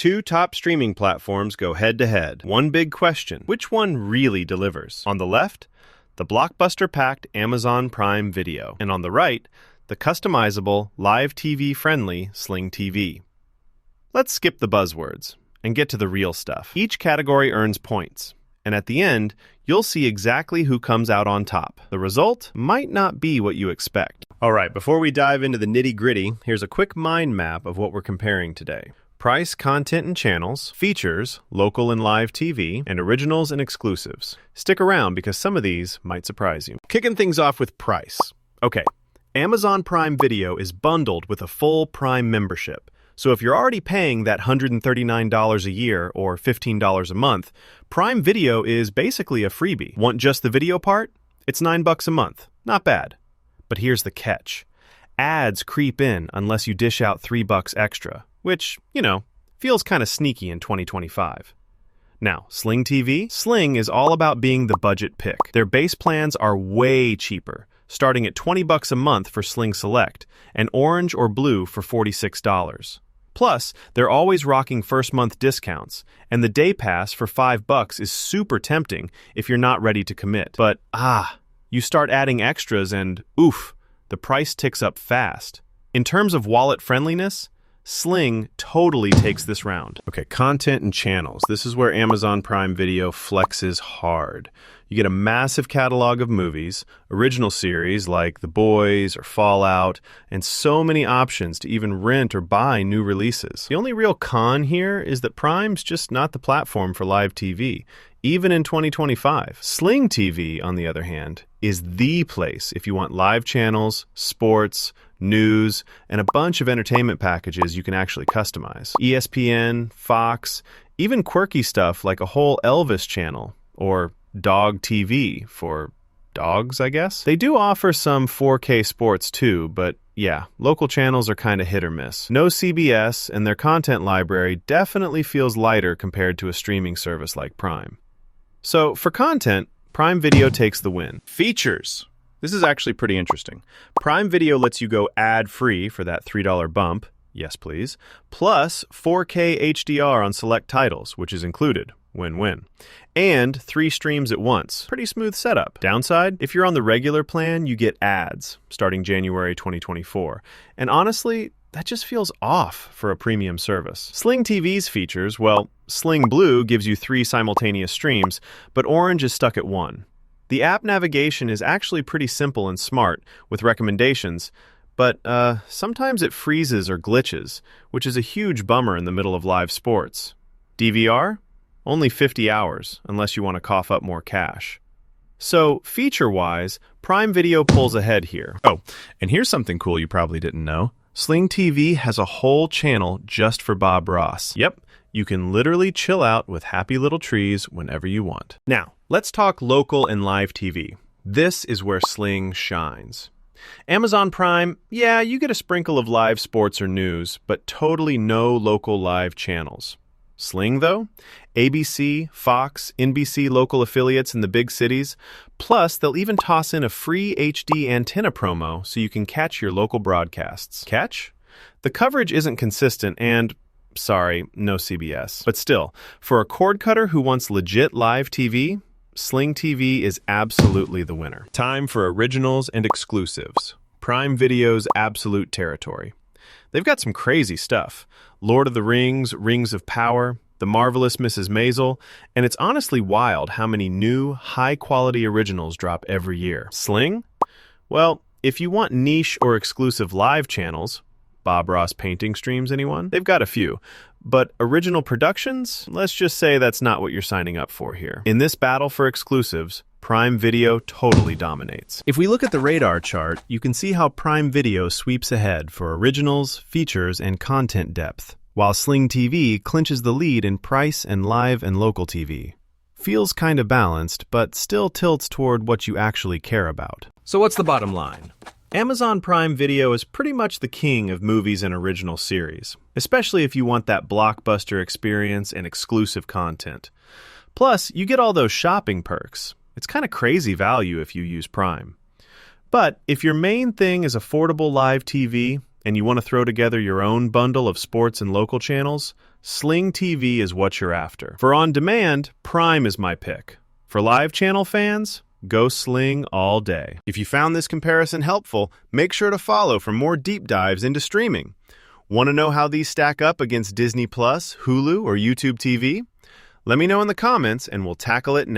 two top streaming platforms go head-to-head. One big question: which one really delivers? On the left, the blockbuster-packed Amazon Prime Video, and on the right, the customizable, live TV-friendly Sling TV. Let's skip the buzzwords and get to the real stuff. Each category earns points, and at the end, you'll see exactly who comes out on top. The result might not be what you expect. All right, before we dive into the nitty-gritty, here's a quick mind map of what we're comparing today. Price, content, and channels, features, local and live TV, and originals and exclusives. Stick around because some of these might surprise you. Kicking things off with price. Okay, Amazon Prime Video is bundled with a full Prime membership. So if you're already paying that $139 a year or $15 a month, Prime Video is basically a freebie. Want just the video part? It's $9 a month. Not bad. But here's the catch. Ads creep in unless you dish out $3 extra, which, feels kind of sneaky in 2025. Now, Sling TV? Sling is all about being the budget pick. Their base plans are way cheaper, starting at $20 a month for Sling Select, and Orange or Blue for $46. Plus, they're always rocking first-month discounts, and the Day Pass for $5 is super tempting if you're not ready to commit. But, you start adding extras and, oof, the price ticks up fast. In terms of wallet friendliness, Sling totally takes this round. Okay, content and channels. This is where Amazon Prime Video flexes hard. You get a massive catalog of movies, original series like The Boys or Fallout, and so many options to even rent or buy new releases. The only real con here is that Prime's just not the platform for live TV, even in 2025. Sling TV, on the other hand, is the place if you want live channels, sports, news, and a bunch of entertainment packages you can actually customize. ESPN, Fox, even quirky stuff like a whole Elvis channel, or Dog TV for dogs, I guess. They do offer some 4K sports too, but yeah, local channels are kind of hit or miss. No CBS, and their content library definitely feels lighter compared to a streaming service like Prime. So for content, Prime Video takes the win. Features. This is actually pretty interesting. Prime Video lets you go ad-free for that $3 bump, yes please, plus 4K HDR on select titles, which is included. Win-win. And 3 streams at once. Pretty smooth setup. Downside, if you're on the regular plan, you get ads starting January 2024. And honestly, that just feels off for a premium service. Sling TV's features, well, Sling Blue gives you 3 simultaneous streams, but Orange is stuck at 1. The app navigation is actually pretty simple and smart, with recommendations, but sometimes it freezes or glitches, which is a huge bummer in the middle of live sports. DVR? Only 50 hours, unless you want to cough up more cash. So, feature-wise, Prime Video pulls ahead here. Oh, and here's something cool you probably didn't know. Sling TV has a whole channel just for Bob Ross. Yep, you can literally chill out with happy little trees whenever you want. Now, let's talk local and live TV. This is where Sling shines. Amazon Prime, yeah, you get a sprinkle of live sports or news, but totally no local live channels. Sling, though? ABC, Fox, NBC local affiliates in the big cities. Plus, they'll even toss in a free HD antenna promo so you can catch your local broadcasts. Catch? The coverage isn't consistent and, sorry, no CBS. But still, for a cord cutter who wants legit live TV, Sling TV is absolutely the winner. Time for originals and exclusives. Prime Video's absolute territory. They've got some crazy stuff. Lord of the Rings, Rings of Power, The Marvelous Mrs. Maisel, and it's honestly wild how many new, high-quality originals drop every year. Sling? Well, if you want niche or exclusive live channels, Bob Ross painting streams, anyone? They've got a few. But original productions? Let's just say that's not what you're signing up for here. In this battle for exclusives, Prime Video totally dominates. If we look at the radar chart, you can see how Prime Video sweeps ahead for originals, features, and content depth, while Sling TV clinches the lead in price and live and local TV. Feels kind of balanced, but still tilts toward what you actually care about. So what's the bottom line? Amazon Prime Video is pretty much the king of movies and original series, especially if you want that blockbuster experience and exclusive content. Plus, you get all those shopping perks. It's kind of crazy value if you use Prime. But if your main thing is affordable live TV and you want to throw together your own bundle of sports and local channels, Sling TV is what you're after. For on-demand, Prime is my pick. For live channel fans, go Sling all day. If you found this comparison helpful, make sure to follow for more deep dives into streaming. Want to know how these stack up against Disney+, Hulu, or YouTube TV? Let me know in the comments and we'll tackle it next.